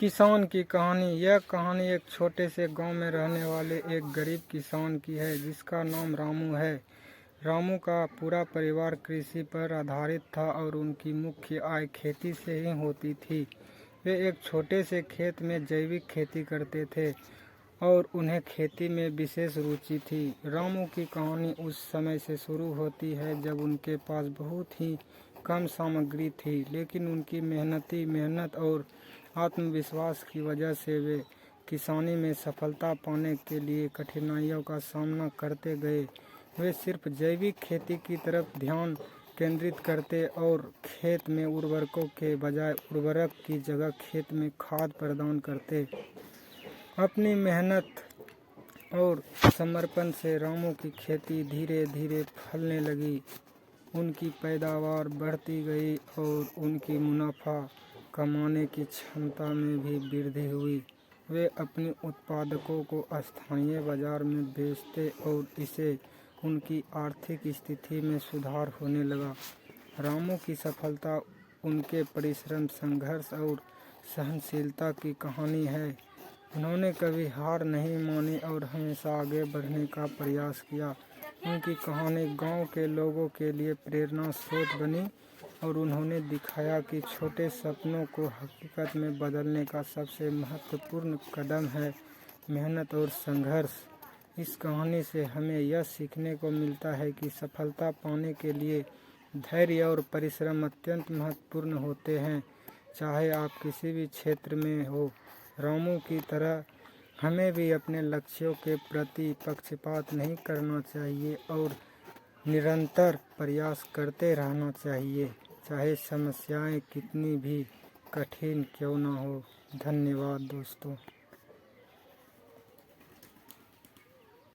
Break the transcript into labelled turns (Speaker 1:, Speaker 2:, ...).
Speaker 1: किसान की कहानी। यह कहानी एक छोटे से गांव में रहने वाले एक गरीब किसान की है जिसका नाम रामू है। रामू का पूरा परिवार कृषि पर आधारित था और उनकी मुख्य आय खेती से ही होती थी। वे एक छोटे से खेत में जैविक खेती करते थे और उन्हें खेती में विशेष रुचि थी। रामू की कहानी उस समय से शुरू होती है जब उनके पास बहुत ही कम सामग्री थी, लेकिन उनकी मेहनत और आत्मविश्वास की वजह से वे किसानी में सफलता पाने के लिए कठिनाइयों का सामना करते गए। वे सिर्फ जैविक खेती की तरफ ध्यान केंद्रित करते और खेत में उर्वरकों के बजाय उर्वरक की जगह खेत में खाद प्रदान करते। अपनी मेहनत और समर्पण से रामू की खेती धीरे धीरे फलने लगी। उनकी पैदावार बढ़ती गई और उनकी मुनाफा कमाने की क्षमता में भी वृद्धि हुई। वे अपने उत्पादकों को स्थानीय बाजार में बेचते और इससे उनकी आर्थिक स्थिति में सुधार होने लगा। रामू की सफलता उनके परिश्रम, संघर्ष और सहनशीलता की कहानी है। उन्होंने कभी हार नहीं मानी और हमेशा आगे बढ़ने का प्रयास किया। उनकी कहानी गांव के लोगों के लिए प्रेरणा स्रोत बनी और उन्होंने दिखाया कि छोटे सपनों को हकीकत में बदलने का सबसे महत्वपूर्ण कदम है मेहनत और संघर्ष। इस कहानी से हमें यह सीखने को मिलता है कि सफलता पाने के लिए धैर्य और परिश्रम अत्यंत महत्वपूर्ण होते हैं, चाहे आप किसी भी क्षेत्र में हो। रामू की तरह हमें भी अपने लक्ष्यों के प्रति पक्षपात नहीं करना चाहिए और निरंतर प्रयास करते रहना चाहिए, चाहे समस्याएं कितनी भी कठिन क्यों न हो। धन्यवाद दोस्तों।